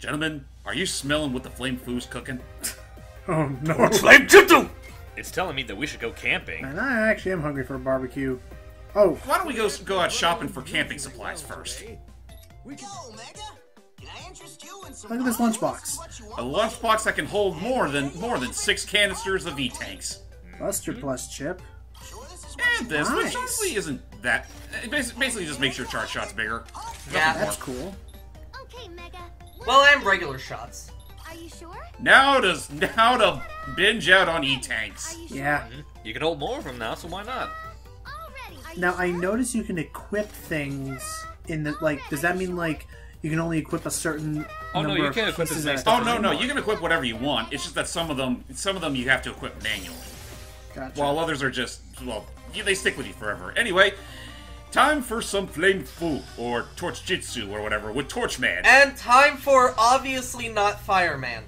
Gentlemen, are you smelling what the flame foo's cooking? Oh no. Torch-Jitsu! It's telling me that we should go camping. And I actually am hungry for a barbecue. Oh. Why don't we go out shopping for camping supplies first? Look at this lunchbox. A lunchbox that can hold more than 6 canisters of V-tanks. Buster plus chip. And this, which Nice. honestly isn't that... It basically just makes your charge shots bigger. Yeah. That's cool. Okay, Mega. Well, and regular shots. Are you sure? Now to binge out on E-tanks. Are you sure? Yeah. You can hold more of them now, so why not? Already. Are you Now I sure? notice you can equip things in the like. Does that mean like you can only equip a certain Oh, no, number you of can't equip pieces as many at a stuff Oh, time? no, you can equip whatever you want. It's just that some of them you have to equip manually. Gotcha. While others are just, well, they stick with you forever. Anyway, time for some flame fu, or Torch-Jitsu, or whatever, with Torchman. And time for obviously not Fireman.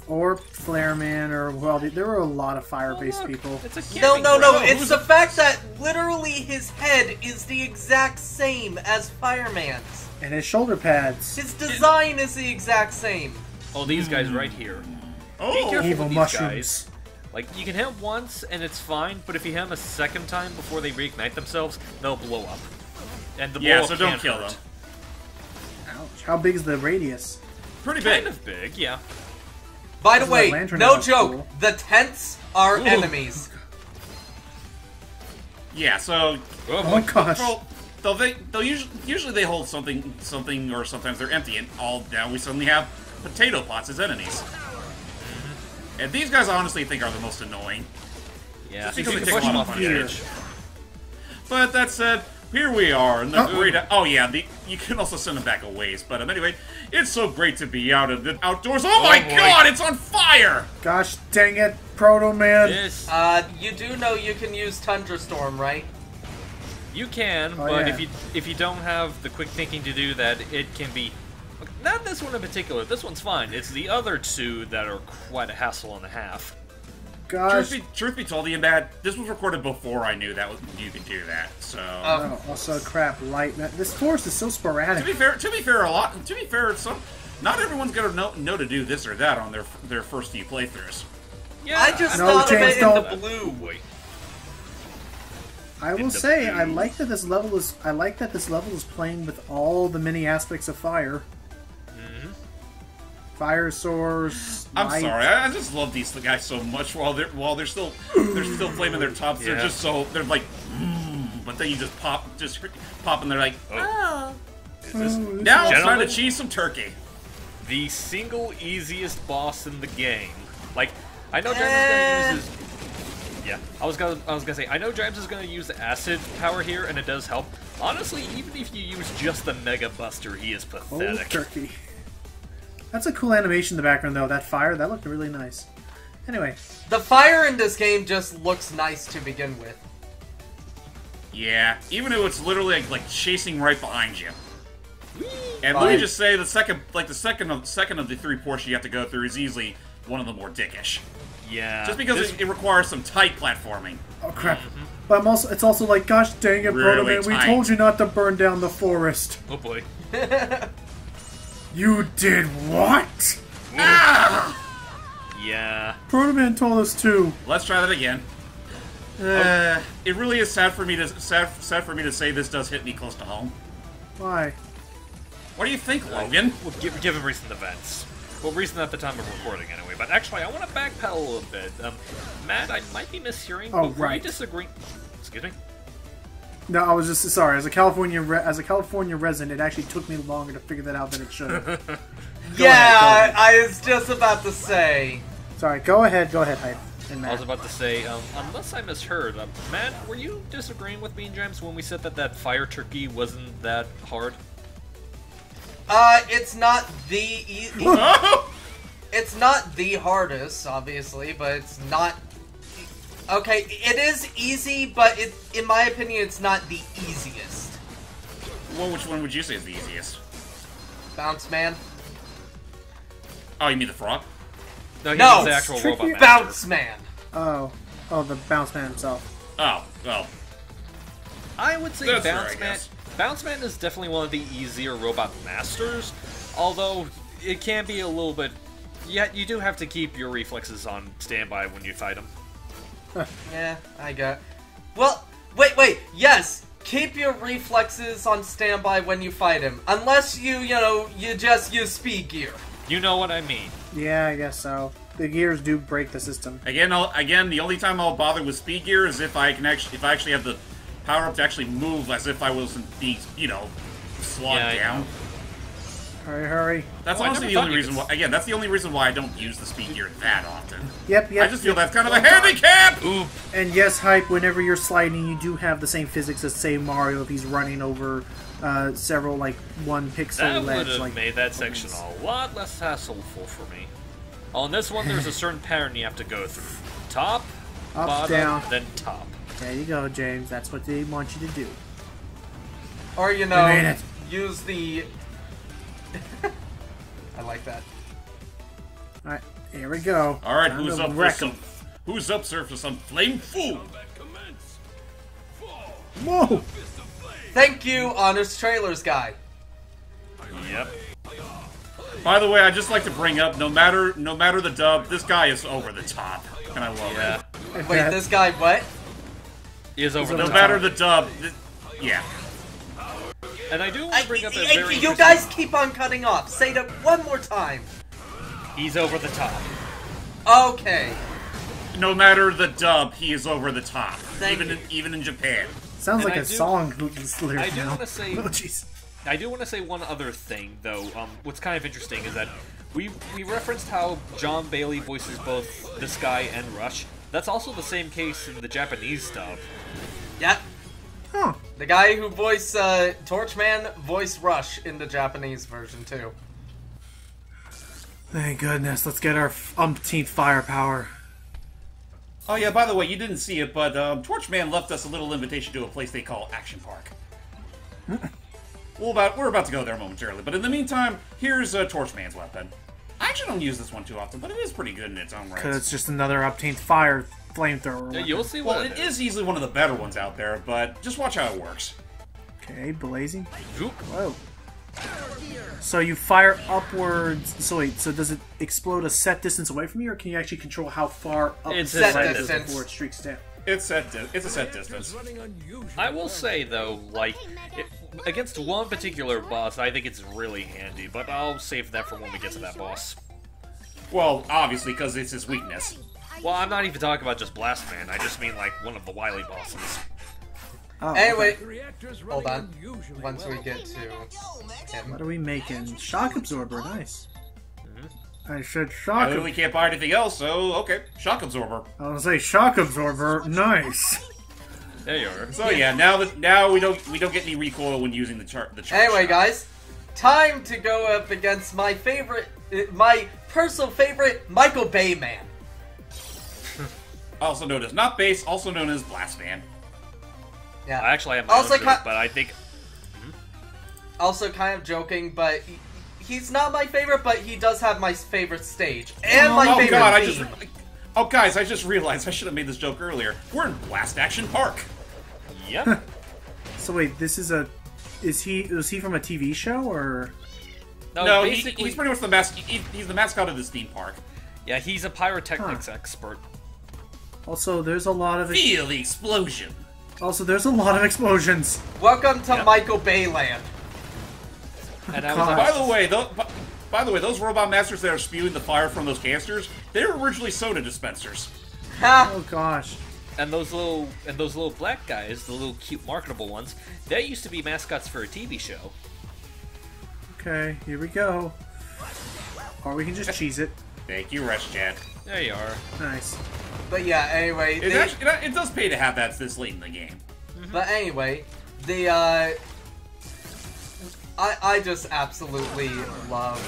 Or Flareman, or well, there were a lot of fire-based people. It's a No, camping no, ground. no. It's the fact that literally his head is the exact same as Fireman's. And his shoulder pads. His design is the exact same. Oh, these guys right here. Be Oh, careful Evil with these mushrooms. guys. Like, you can hit them once, and it's fine, but if you hit them a second time before they reignite themselves, they'll blow up. And the blow yeah, up so don't can't kill hurt. them. Ouch. How big is the radius? Pretty big. Kind of big, yeah. By the This is way, that lantern no out, joke. cool. The tents are Ooh. enemies. Yeah, so Oh gosh. well, they'll usually they hold something, or sometimes they're empty, and now we suddenly have potato pots as enemies. And these guys, I honestly think, are the most annoying. Yeah, Just you because can they push take a them lot off of on the damage. edge. But that said, here we are, and the Oh. great. Oh yeah, you can also send them back a ways. But anyway, it's so great to be out of the outdoors. Oh my boy. God, it's on fire! Gosh dang it, Proto Man. This, You do know you can use Tundra Storm, right? you can, Oh, but yeah. if you don't have the quick thinking to do that, it can be... Not this one in particular, this one's fine. It's the other two that are quite a hassle and a half. Gosh. Truth be told, Ian, that this was recorded before I knew that you could do that. So Oh, also, crap, light. This forest is so sporadic. to be fair, not everyone's gonna know to do this or that on their first few playthroughs. Yeah, I just No, thought James, of it don't. in the blue. Boy. I will the say, I blue. like that this level is. I like that this level is playing with all the many aspects of fire. Fire source. I'm light. sorry, I just love these guys so much. While they're still flaming their tops, Yeah. they're like, but then you just pop, and they're like, Oh. Is this now it's time Gentlemen? to cheese some turkey. the single easiest boss in the game? Like, I know James is gonna use his... Yeah, I was gonna say, I know James is gonna use the acid power here, and it does help. Honestly, even if you use just the Mega Buster, he is Oh, pathetic. turkey. That's a cool animation in the background, though. That fire, that looked really nice. Anyway, The fire in this game just looks nice to begin with. Yeah, even though it's literally like chasing right behind you. And let me just say, the second of the 3 portions you have to go through is easily one of the more dickish. Yeah. Just because this- it requires some tight platforming. oh crap. But it's also like, gosh dang it, Proto Really Man, we tight. told you not to burn down the forest. Oh boy. You did what? Yeah. Proto Man told us to. Let's try that again. It really is sad for me to say this does hit me close to home. Why? What do you think, Logan? Well, given recent events. Well, recent at the time of recording, anyway. But actually, I want to backpedal a little bit. Matt, I might be mishearing. Oh, but were you right. disagreeing? Excuse me? No, I was just sorry. As a California resident, it actually took me longer to figure that out than it should have. Yeah, I was just about to say. Sorry, go ahead, Hype. And I was Matt. about to say, unless I misheard, Matt, were you disagreeing with me and James when we said that fire turkey wasn't that hard? It's not the it's not the hardest, obviously, but it's not. Okay, it is easy, but in my opinion, it's not the easiest. Well, which one would you say is the easiest? Bounce Man. Oh, you mean the frog? No, he's No, the actual it's robot tricky. master. Bounce Man. Oh, the Bounce Man himself. Oh, well. I would say That's fair, I Bounce Man. guess. Bounce Man is definitely one of the easier robot masters, although it can be a little bit. Yeah, you do have to keep your reflexes on standby when you fight him. Yeah, I got. Well, wait. Yes, keep your reflexes on standby when you fight him, unless you just use speed gear. You know what I mean. Yeah, I guess so. The gears do break the system. Again, the only time I'll bother with speed gear is if I actually have the power up to actually move as if I wasn't being, slogged down. Hurry. That's Oh, I honestly never the only thought you reason why. Again, that's the only reason why I don't use the speed gear that often. Yep. I just feel that's kind of a handicap. Ooh, And yes, Hype, whenever you're sliding, you do have the same physics as, say, Mario if he's running over several, like, one pixel that ledge. would have like, made that section a lot less hassleful for me. On this one, there's a certain pattern you have to go through. Top, Up, bottom, down. then top. There you go, James. That's what they want you to do. Or You made it. use the. I like that. Alright, here we go. All right, Time who's to up for wreck some? 'em. Who's up, sir, for some flame food? Whoa! Thank you, Honest Trailers guy. Yep. By the way, I just like to bring up, no matter the dub, this guy is over the top, and I love Yeah. it. Wait, this guy what? He is over No the No top. matter the dub, yeah. And I do want to bring up a very You interesting- guys keep on cutting off. Say that one more time. He's over the top. Okay. No matter the dub, he is over the top, Thank you. even in Japan. Sounds And like I a do- song. Who's lyrics I do now. want to say. Oh, jeez. I do want to say one other thing, though. What's kind of interesting is that we referenced how John Bailey voices both this guy and Rush. That's also the same case in the Japanese dub. Yep. Huh. The guy who voiced Torchman voiced Rush in the Japanese version too. Thank goodness. Let's get our umpteenth firepower. Oh yeah, by the way, you didn't see it, but Torchman left us a little invitation to a place they call Action Park. We're about to go there momentarily, but in the meantime, here's Torchman's weapon. I actually don't use this one too often, but it is pretty good in its own right. Because it's just another umpteenth fire flamethrower. Yeah, you'll see what Well, it is easily one of the better ones out there, but just watch how it works. Okay, blazing. Zoop. Whoa. So you fire upwards. So wait, so does it explode a set distance away from you, or can you actually control how far up It's the a set set distance distance. before it streaks down? It's a set distance. I will say, though, like, against one particular boss, I think it's really handy, but I'll save that for when we get to that boss. Well, obviously, because it's his weakness. Well, I'm not even talking about just Blast Man, I just mean, like, one of the Wily bosses. Oh, Anyway, okay. hold on. Once we get to him. What are we making? Shock absorber, nice. I said I shock. literally can't buy anything else, so okay, shock absorber. I was gonna say shock absorber, nice. There you are. So yeah, now we don't get any recoil when using the charge. Anyway, guys, time to go up against my personal favorite, Michael Bay Man. Also known as not base, also known as Blast Man. Yeah. I actually have my Also own joke, ki- but I think... Also kind of joking, but he's not my favorite, but he does have my favorite stage and my Oh favorite god, theme. Oh guys, I just realized I should have made this joke earlier. We're in Blast Action Park. Yep. So wait, this is a. Was he from a TV show or? No, basically... he's pretty much the he's the mascot of this theme park. Yeah, he's a pyrotechnics expert. Also, there's a lot of. Feel the explosion. Also, there's a lot of explosions. Welcome to Yep. Michael Bay Land. And I was God. like, By the way, those robot masters that are spewing the fire from those canisters, they were originally soda dispensers. Ha! Oh gosh. and those little black guys, the little cute marketable ones, they used to be mascots for a TV show. Okay, here we go. Or we can just cheese it. Thank you, Rush Chat. There you are. Nice. But yeah, anyway, It does pay to have that this late in the game. but anyway, the I just absolutely love.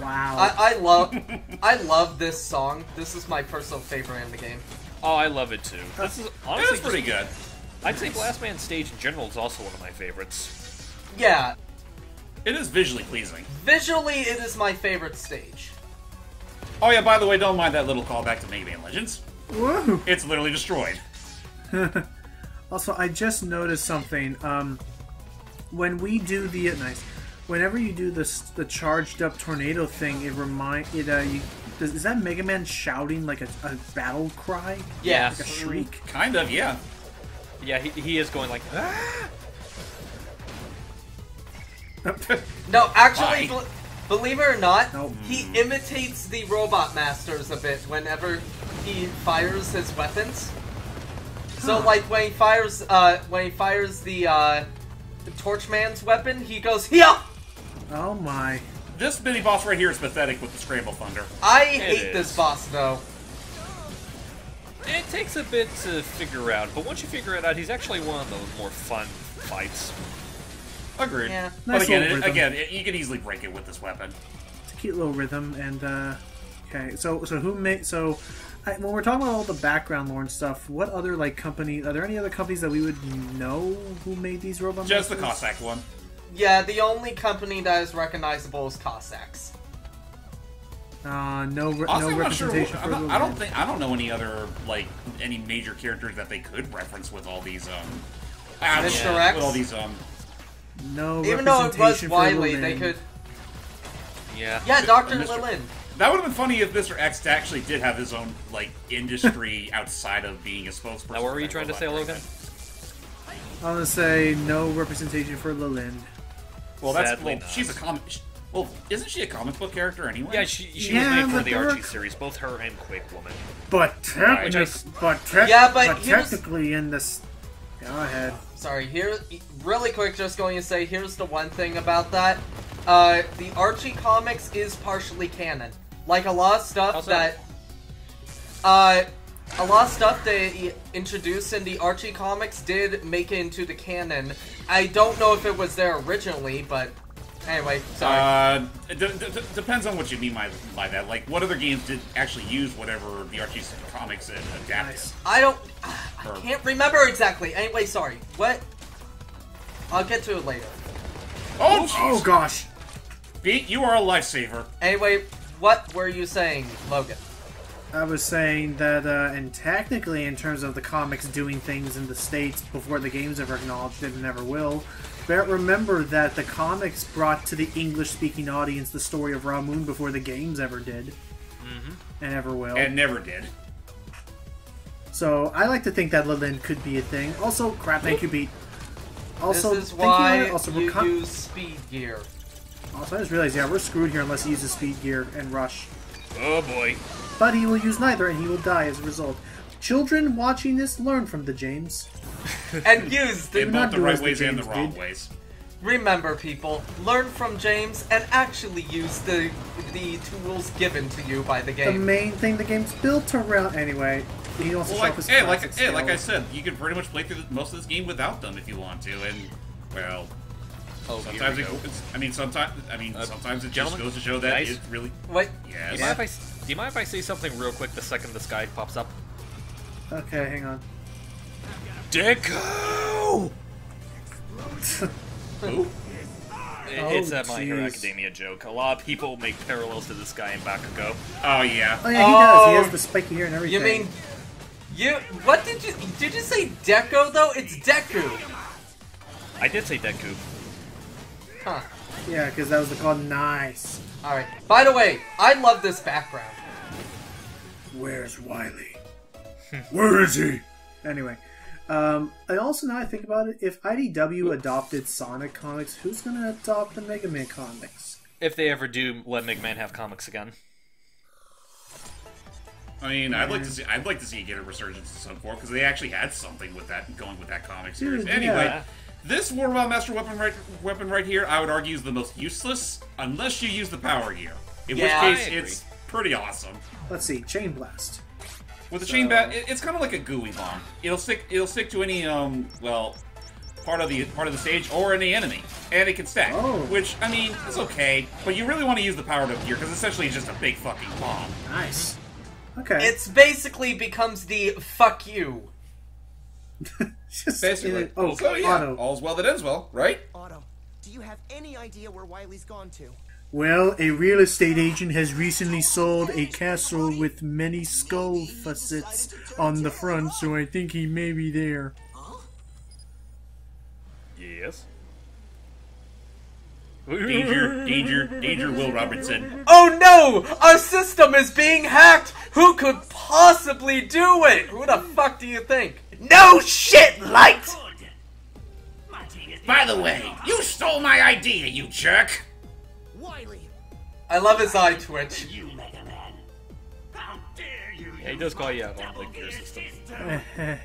Wow. I love this song. This is my personal favorite in the game. Oh, I love it too. This is It honestly is pretty good. I'd say Blast Man stage in general is also one of my favorites. Yeah, It is visually pleasing. visually it is my favorite stage. Oh yeah, by the way, don't mind that little callback to Mega Man Legends. Whoa. It's literally destroyed. Also, I just noticed something. When we do the Whenever you do this, the charged up tornado thing, is that Mega Man shouting like a battle cry? Yeah. Like a shriek? Kind of, yeah. Yeah, he is going like, ah! No, actually, Why? believe it or not, Nope. he imitates the Robot Masters a bit whenever he fires his weapons. So, like when he fires the Torchman's weapon, he goes, "Hiya!" Oh my. This mini boss right here is pathetic with the Scramble Thunder. I hate this is. boss though. It takes a bit to figure out, but once you figure it out, he's actually one of the more fun fights. Agreed. Yeah. But Nice again, little rhythm. you can easily break it with this weapon. It's a cute little rhythm, and okay. So who made? So when we're talking about all the background lore and stuff, what other like company? Are there any other companies that we would know who made these robot? Just the monsters? Cossack one. Yeah, the only company that is recognizable is Cossacks. No, Honestly, no I'm not sure. representation for I don't know any other like any major characters that they could reference with all these Mr. X? with all these no Even though it was representation for Wily, Lilin. they could. Yeah. Yeah, Dr. Mr. Lilin. That would have been funny if Mr. X actually did have his own like industry outside of being a spokesperson. Now, what were you for trying to say, Robot Logan? I'm gonna say no representation for Lilin. Well, Sadly not. she's a comic. Well, isn't she a comic book character anyway? Yeah, she Yeah, was made for but the there were- Archie series, both her and Quick Woman. But Yeah, but here's- technically in this, go ahead. Sorry, here, really quick, just going to say, here's the one thing about that. The Archie comics is partially canon. Like, a lot of stuff How's that... a lot of stuff they introduced in the Archie comics did make it into the canon. I don't know if it was there originally, but... Anyway, sorry. It depends on what you mean by that. Like, what other games did actually use whatever the Archie comics adapted? Nice. I can't remember exactly. Anyway, sorry. What? I'll get to it later. Oh, Oh jeez. gosh. Beat, you are a lifesaver. Anyway, what were you saying, Logan? I was saying that, and technically, in terms of the comics doing things in the States before the games ever acknowledged it and never will, but remember that the comics brought to the English-speaking audience the story of Ra-Moon before the games ever did. And ever will. And never did. So, I like to think that Lilin could be a thing. Also, crap, thank you, Beat. Also, This is thinking about why it, also, you use speed gear. Also, I just realized, yeah, we're screwed here unless he uses speed gear and rush. Oh boy. But he will use neither, and he will die as a result. Children watching this, learn from the James. And use the... In not both the do right as the ways and the James wrong did. ways. Remember, people, learn from James and actually use the tools given to you by the The game. main thing the game's built around. Anyway, he wants to Well, show off his like classic I skills. said, you can pretty much play through most of this game without them if you want to, and well, Oh, sometimes here we go. sometimes it just Gentlemen, goes to show that guys? it really. Wait, Yes. Do you mind if I say something real quick the second this guy pops up? Okay, hang on. Deku! Who? It's Oh, a My Hero jeez. Academia joke. A lot of people make parallels to this guy in Bakugo. Oh yeah. Oh yeah, he does. He Oh, has the spiky hair and everything. you mean... What did you say Deco, though? It's Deku! I did say Deku. Huh. Yeah, because that was the call. Nice. Alright. By the way, I love this background. Where's Wily? Where is he? Anyway, and also now I think about it, if IDW adopted Sonic comics, who's gonna adopt the Mega Man comics? If they ever do let Mega Man have comics again. I mean, I'd like to see it get a resurgence in some form because they actually had something with that going with that comic series. Dude, Anyway, yeah. this Warbound Master weapon right here, I would argue is the most useless unless you use the power gear. In Yeah, which I case, agree. it's pretty awesome. Let's see, Chain Blast. With the chain bat, it's kind of like a gooey bomb. It'll stick to any part of the stage or any enemy, and it can stack. Oh. Which I mean, it's okay, but you really want to use the powered up gear because essentially it's just a big fucking bomb. Nice. Okay. It's basically becomes the fuck you. just Basically. oh, So yeah, Otto. all's well that ends well, right? Otto, do you have any idea where Wily's gone to? Well, a real estate agent has recently sold a castle with many skull facets on the front, so I think he may be there. Yes. Danger, Will Robinson. Oh no! Our system is being hacked! Who could possibly do it? Who the fuck do you think? No shit, Light! By the way, you stole my idea, you jerk! Wily, I love his eye twitch. You Mega Man. How dare you? Yeah, he does call you out on the gear system. Now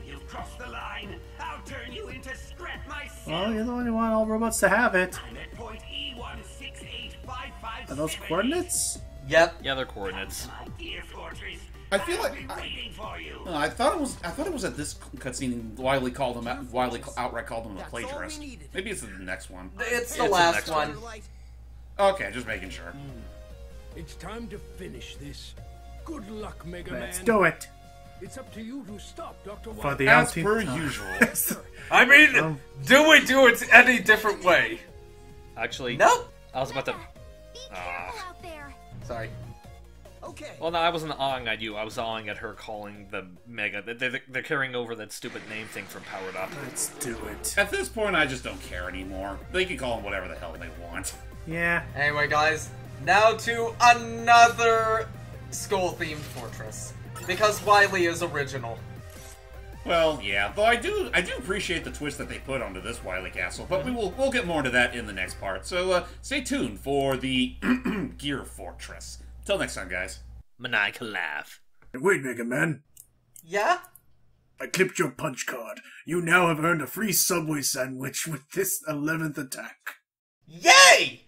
you've crossed the line. I'll turn you into scrap myself. Well, you're the only one all robots to have it. I'm at point E16855. Are those coordinates? Yep. Yeah, they're coordinates. My dear fortress. I feel like I've been waiting for you. I thought it was at this cutscene Wiley outright called him a That's all we plagiarist. needed. Maybe it's the next one. It's It's the the last next one. Light. Okay, just making sure. It's time to finish this. Good luck, Mega Let's Man. do it. It's up to you to stop Dr. For White. the As umpteenth per time. usual. I mean, do we do it any different way? Actually, Nope. I was about to. Be careful out there. Sorry. Okay. Well, no, I wasn't awing at you. I was awing at her calling the Mega. They're carrying over that stupid name thing from Powered Up. Let's do it. At this point, I just don't care anymore. They can call him whatever the hell they want. Yeah. Anyway, guys, now to another skull-themed fortress. Because Wily is original. Well, yeah, though I do appreciate the twist that they put onto this Wily Castle, but we'll get more into that in the next part. So stay tuned for the Gear Fortress. Till next time, guys. Maniacal laugh. Wait, Mega Man. Yeah? I clipped your punch card. You now have earned a free Subway sandwich with this 11th attack. Yay!